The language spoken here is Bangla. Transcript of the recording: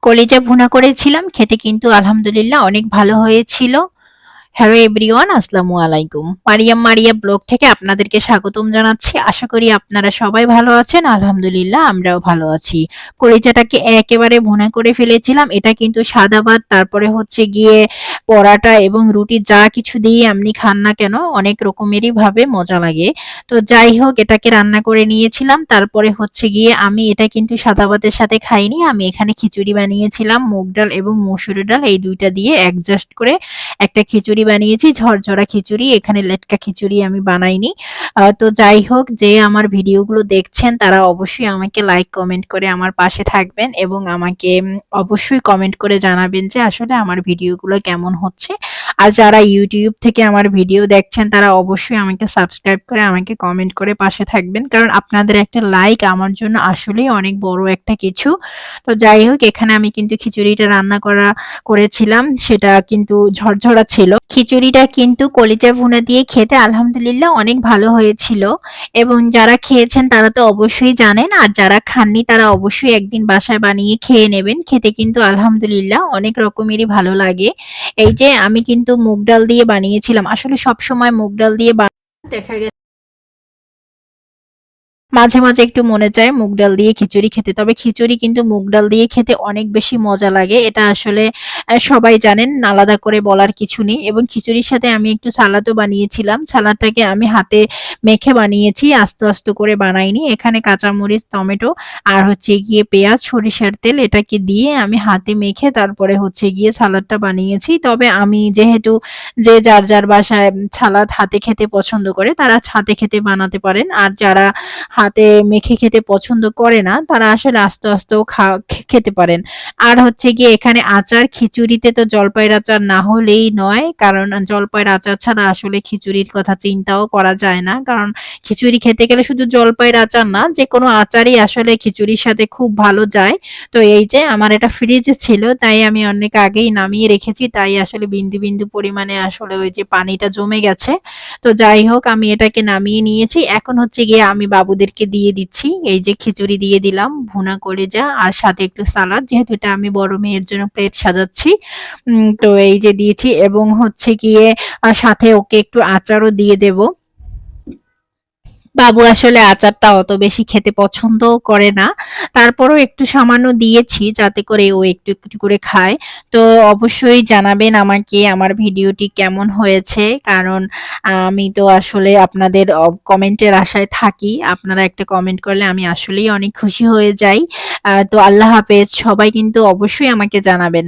কলিজা ভুনা করেছিলাম, খেতে কিন্তু আলহামদুলিল্লাহ অনেক ভালো হয়েছিল। হ্যালো এভরিওয়ান, আসসালামু আলাইকুম। মারিয়াম মারিয়া ব্লগ থেকে আপনাদেরকে স্বাগতম জানাচ্ছি। আশা করি আপনারা সবাই ভালো আছেন। আলহামদুলিল্লাহ আমরাও ভালো আছি। কলিজাটাকে একেবারে ভুনা করে ফেলেছিলাম। এটা কিন্তু সাদা ভাত, তারপরে হচ্ছে গিয়ে পরাটা এবং রুটি যা কিছু দিয়ে আপনি খান না কেন অনেক রকমেরই ভাবে মজা লাগে। তো যাই হোক, এটাকে রান্না করে নিয়েছিলাম। তারপরে হচ্ছে গিয়ে আমি এটা কিন্তু সাদা ভাতের সাথে খাইনি। আমি এখানে খিচুড়ি বানিয়েছিলাম, মুগ ডাল এবং মসুর ডাল এই দুইটা দিয়ে অ্যাডজাস্ট করে একটা খিচুড়ি বানিয়েছি, ঝরঝরা খিচুড়ি। এখানে লেটকা খিচুড়ি আমি বানাইনি। তো যাই হোক, যে আমার ভিডিওগুলো দেখছেন তারা অবশ্যই আমাকে লাইক কমেন্ট করে আমার পাশে থাকবেন এবং আমাকে অবশ্যই কমেন্ট করে জানাবেন যে আসলে আমার ভিডিওগুলো কেমন হচ্ছে। আর যারা ইউটিউব থেকে আমার ভিডিও দেখছেন তারা অবশ্যই আমাকে সাবস্ক্রাইব করে আমাকে কমেন্ট করে পাশে থাকবেন, কারণ আপনাদের একটা লাইক আমার জন্য আসলেই অনেক বড় একটা কিছু। তো যাই হোক, এখানে আমি কিন্তু খিচুড়িটা রান্না করেছিলাম, সেটা কিন্তু ঝরঝরা ছিল। খিচুড়িটা কিন্তু কলিজা ভুনা দিয়ে খেতে আলহামদুলিল্লাহ অনেক ভালো হয়েছিল এবং যারা খেয়েছেন তারা তো অবশ্যই জানেন, আর যারা খাননি তারা অবশ্যই একদিন বাসায় বানিয়ে খেয়ে নেবেন। খেতে কিন্তু আলহামদুলিল্লাহ অনেক রকমেরই ভালো লাগে। এই যে আমি কিন্তু মুগ ডাল দিয়ে বানিয়েছিলাম, আসলে সব সময় মুগ ডাল দিয়ে দেখা গেছে মাঝে মাঝে একটু মনে চায় মুগ ডাল দিয়ে খিচুড়ি খেতে, তবে খিচুড়ি কিন্তু মুগ ডাল দিয়ে খেতে অনেক বেশি মজা লাগে। এটা আসলে সবাই জানেন, আলাদা করে বলার কিছু নেই। এবং খিচুড়ির সাথে আমি একটু সালাদও বানিয়েছিলাম। সালাদটাকে আমি হাতে মেখে বানিয়েছি, আস্তে আস্তে করে বানাইনি। এখানে কাঁচামরিচ, টমেটো আর হচ্ছে গিয়ে পেঁয়াজ, সরিষার তেল এটাকে দিয়ে আমি হাতে মেখে তারপরে হচ্ছে গিয়ে সালাদটা বানিয়েছি। তবে আমি যেহেতু যে যার যার বাসায় সালাদ হাতে খেতে পছন্দ করে তারা হাতে খেতে বানাতে পারেন, আর যারা হাতে মেখে খেতে পছন্দ করে না তারা আসলে আস্তে আস্তেও খেতে পারেন। আর হচ্ছে গিয়ে এখানে আচার, খিচুড়িতে তো জলপাইয়ের আচার না হলেই নয়, কারণ জলপাইয়ের আচার ছাড়া আসলে খিচুড়ির কথা চিন্তাও করা যায় না। কারণ খিচুড়ি খেতে গেলে শুধু জলপাইয়ের আচার না, যে কোনো আচারই আসলে খিচুড়ির সাথে খুব ভালো যায়। তো এই যে আমার এটা ফ্রিজে ছিল, তাই আমি অনেক আগেই নামিয়ে রেখেছি, তাই আসলে বিন্দু বিন্দু পরিমাণে আসলে ওই যে পানিটা জমে গেছে। তো যাই হোক, আমি এটাকে নামিয়ে নিয়েছি। এখন হচ্ছে গিয়ে আমি বাবুদেরকে দিয়ে দিচ্ছি। এই যে খিচুড়ি দিয়ে দিলাম, ভুনা কলিজা আর সাথে একটু সালাদ, যেহেতু এটা আমি বড় মেয়ের জন্য প্লেট সাজাচ্ছি। তো এই যে দিয়েছি এবং হচ্ছে গিয়ে সাথে ওকে একটু আচারও দিয়ে দেব। বাবু আসলে আচারটা অত বেশি খেতে পছন্দও করে না। তারপরেও একটু সামান্য দিয়েছি যাতে করে ও একটু একটু করে খায়। তো অবশ্যই জানাবেন আমাকে আমার ভিডিওটি কেমন হয়েছে, কারণ আমি তো আসলে আপনাদের কমেন্টের আশায় থাকি। আপনারা একটা কমেন্ট করলে আমি আসলেই অনেক খুশি হয়ে যাই। তো আল্লাহ হাফেজ, সবাই কিন্তু অবশ্যই আমাকে জানাবেন।